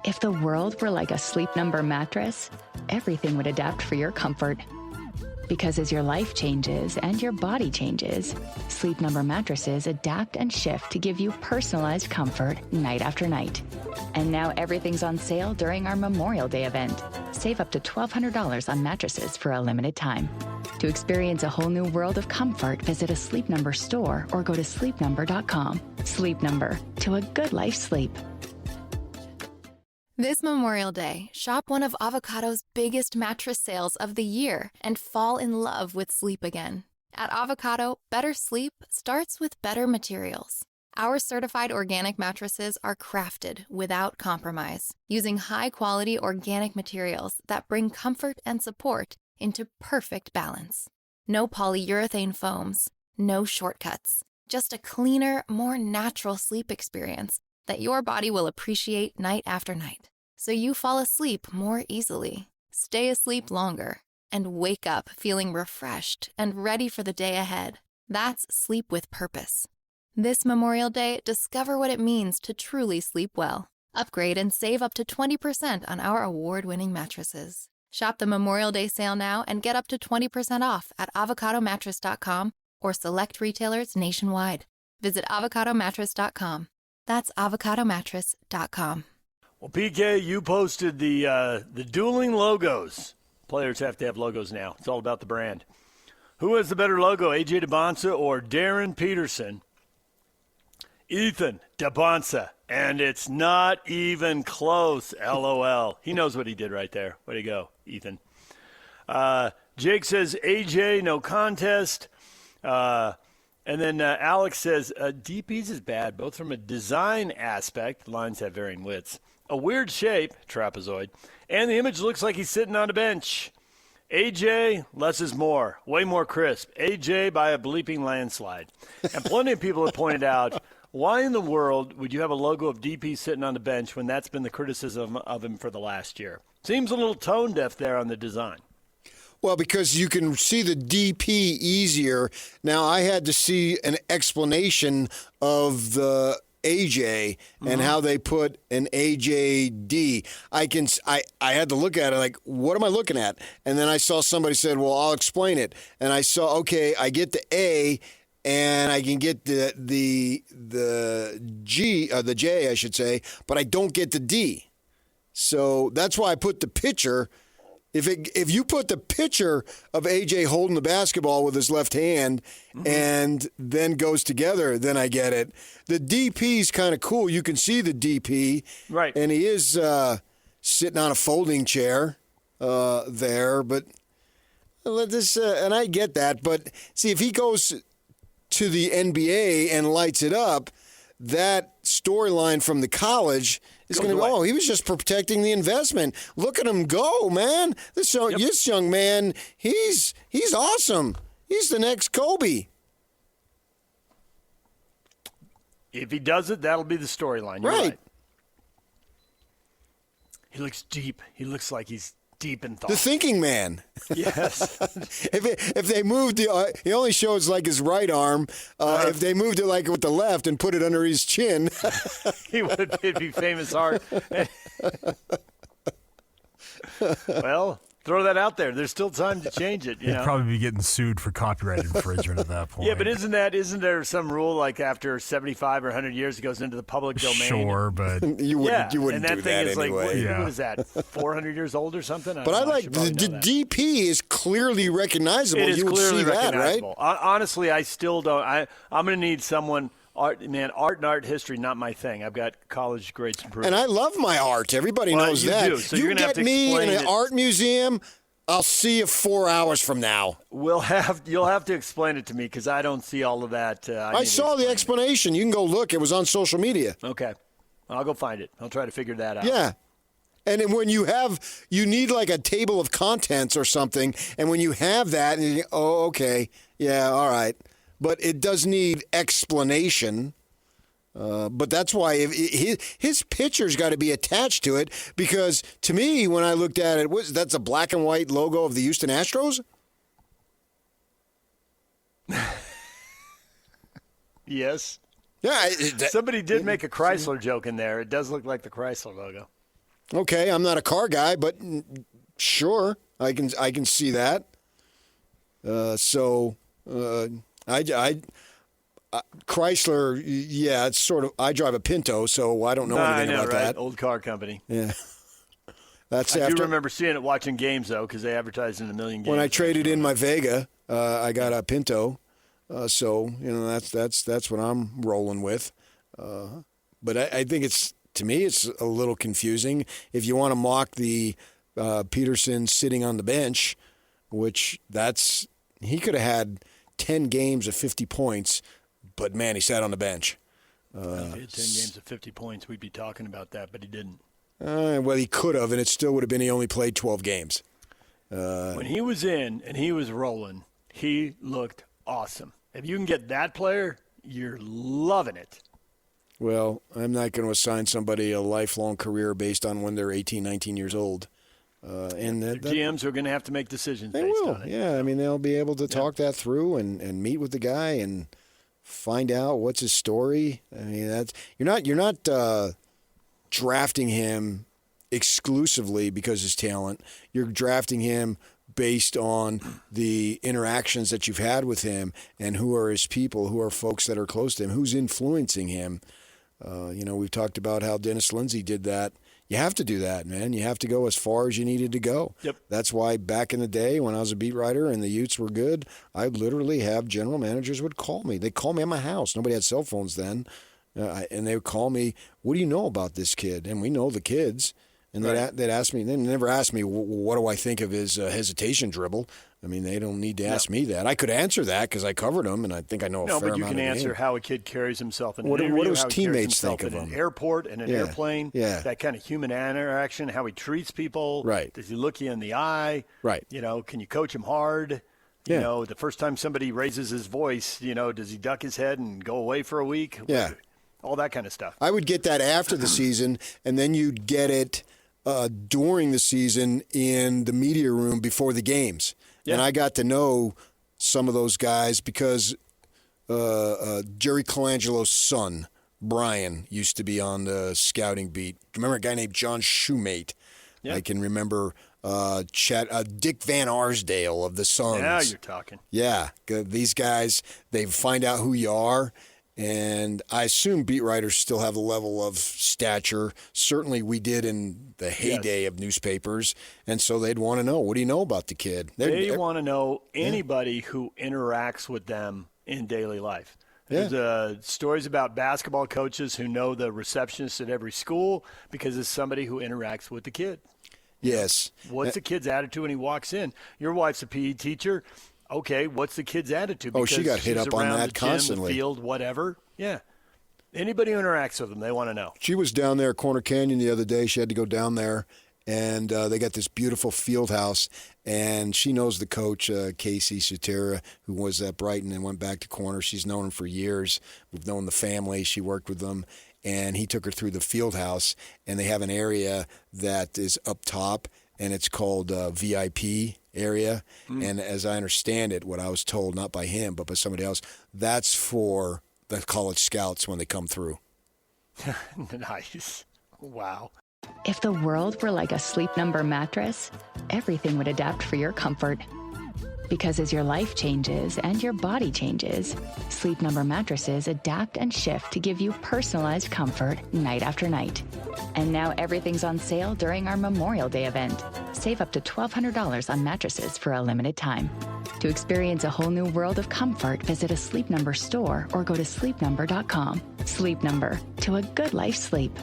If the world were like a Sleep Number mattress, everything would adapt for your comfort. Because as your life changes and your body changes, Sleep Number mattresses adapt and shift to give you personalized comfort night after night. And now everything's on sale during our Memorial Day event. Save up to $1,200 on mattresses for a limited time. To experience a whole new world of comfort, visit a Sleep Number store or go to sleepnumber.com. Sleep Number, to a good life sleep. This Memorial Day, shop one of Avocado's biggest mattress sales of the year and fall in love with sleep again. At Avocado, better sleep starts with better materials. Our certified organic mattresses are crafted without compromise, using high-quality organic materials that bring comfort and support into perfect balance. No polyurethane foams, no shortcuts, just a cleaner, more natural sleep experience that your body will appreciate night after night, so you fall asleep more easily, stay asleep longer, and wake up feeling refreshed and ready for the day ahead. That's sleep with purpose. This Memorial Day, discover what it means to truly sleep well. Upgrade and save up to 20% on our award-winning mattresses. Shop the Memorial Day sale now and get up to 20% off at avocadomattress.com or select retailers nationwide. Visit avocadomattress.com. That's avocadomattress.com. Well, PK, you posted the dueling logos. Players have to have logos now. It's all about the brand. Who has the better logo, AJ Dybantsa or Darryn Peterson? Ethan Dybantsa, and it's not even close, LOL. He knows what he did right there. Way to go, Ethan. Jake says, AJ, no contest. And then Alex says, DPs is bad, both from a design aspect, lines have varying widths, a weird shape, trapezoid, and the image looks like he's sitting on a bench. AJ, less is more, way more crisp. AJ by a bleeping landslide. And plenty of people have pointed out, why in the world would you have a logo of DP sitting on the bench when that's been the criticism of him for the last year? Seems a little tone deaf there on the design. Well, because you can see the DP easier. Now, I had to see an explanation of the AJ and how they put an AJD. I had to look at it like, what am I looking at? And then I saw somebody said, well, I'll explain it. And I saw, okay, I get the A and I can get the G, the J, I should say, but I don't get the D. So that's why I put the picture. If you put the picture of AJ holding the basketball with his left hand and then goes together, then I get it. The DP's kind of cool. You can see the DP. Right. And he is sitting on a folding chair there. But this, and I get that. But see, if he goes to the NBA and lights it up, that storyline from the college is going to go, he was just protecting the investment. Look at him go, man. This young man, he's awesome. He's the next Kobe. If he does it, that'll be the storyline. Right. He looks deep. He looks like he's deep in thought. The thinking man. Yes. if they moved he only shows like his right arm. If they moved it like with the left and put it under his chin, it'd be famous art. Well, throw that out there. There's still time to change it. He'd probably be getting sued for copyright infringement at that point. Yeah, but isn't there some rule like after 75 or 100 years it goes into the public domain? Sure, but you wouldn't and that do thing that is anyway. What is that? 400 years old or something? But I like the DP is clearly recognizable. It is you would clearly see that, right? recognizable. Honestly, I still don't. I'm going to need someone. Art and art history, not my thing. I've got college grades to prove. And I love my art. Everybody knows that. Do, so you you're gonna get have to me in explain an art museum, I'll see you 4 hours from now. You'll have to explain it to me because I don't see all of that. I saw the explanation. You can go look. It was on social media. Okay. I'll go find it. I'll try to figure that out. Yeah. And then when you need like a table of contents or something, and when you have that, and you think, oh, okay, yeah, all right. But it does need explanation. But that's why his picture's got to be attached to it, because to me, when I looked at it, that's a black and white logo of the Houston Astros? Yes. Yeah. Somebody did make a Chrysler joke in there. It does look like the Chrysler logo. Okay, I'm not a car guy, but sure, I can see that. Chrysler, yeah, it's sort of. I drive a Pinto, so I don't know anything about that. Old car company. Yeah, that's I after. do remember seeing it watching games though, because they advertised in a million games. When I traded in my Vega, I got a Pinto, so that's what I'm rolling with. But I think to me it's a little confusing. If you want to mock the Peterson sitting on the bench, which he could have had 10 games of 50 points, but man, he sat on the bench. If he had 10 games of 50 points, we'd be talking about that, but he didn't. Well, he could have, and it still would have been he only played 12 games. When he was in and he was rolling, he looked awesome. If you can get that player, you're loving it. Well, I'm not going to assign somebody a lifelong career based on when they're 18, 19 years old. GMs are going to have to make decisions they based will. on it. Yeah, I mean, they'll be able to talk that through and meet with the guy and find out what's his story. I mean, you're not drafting him exclusively because of his talent. You're drafting him based on the interactions that you've had with him and who are his people, who are folks that are close to him, who's influencing him. We've talked about how Dennis Lindsey did that. You have to do that, man. You have to go as far as you needed to go. Yep. That's why back in the day when I was a beat writer and the Utes were good, I literally have general managers would call me. They'd call me at my house. Nobody had cell phones then. And they would call me, what do you know about this kid? And we know the kids. And they'd ask me, they never asked me, what do I think of his hesitation dribble? I mean, they don't need to ask me that. I could answer that because I covered him, and I think I know a fair amount of No, but you can answer how a kid carries himself in an what interview, do his how he carries teammates himself think of in him? an airport, in an airplane, that kind of human interaction, how he treats people. Right. Does he look you in the eye? Right. Can you coach him hard? Yeah. The first time somebody raises his voice, does he duck his head and go away for a week? Yeah. All that kind of stuff. I would get that after the season, and then you'd get it during the season in the media room before the games. Yeah. And I got to know some of those guys because Jerry Colangelo's son, Brian, used to be on the scouting beat. Remember a guy named John Shoemate? Yeah. I can remember Dick Van Arsdale of the Suns. Now you're talking. Yeah. These guys, they find out who you are. And I assume beat writers still have a level of stature. Certainly we did in the heyday of newspapers. And so they'd want to know, what do you know about the kid? They want to know anybody who interacts with them in daily life. There's stories about basketball coaches who know the receptionist at every school because it's somebody who interacts with the kid. Yes. What's the kid's attitude when he walks in? Your wife's a PE teacher. Okay, what's the kid's attitude? Because she got hit up on that constantly. The field, whatever. Yeah. Anybody who interacts with them, they want to know. She was down there at Corner Canyon the other day. She had to go down there, and they got this beautiful field house, and she knows the coach, Casey Sutera, who was at Brighton and went back to Corner. She's known him for years. We've known the family. She worked with them, and he took her through the field house, and they have an area that is up top, and it's called VIP area. And as I understand it, what I was told, not by him, but by somebody else, that's for the college scouts when they come through. Nice. Wow. If the world were like a Sleep Number mattress, everything would adapt for your comfort. Because as your life changes and your body changes, Sleep Number mattresses adapt and shift to give you personalized comfort night after night. And now everything's on sale during our Memorial Day event. Save up to $1,200 on mattresses for a limited time. To experience a whole new world of comfort, visit a Sleep Number store or go to sleepnumber.com. Sleep Number, to a good life sleep.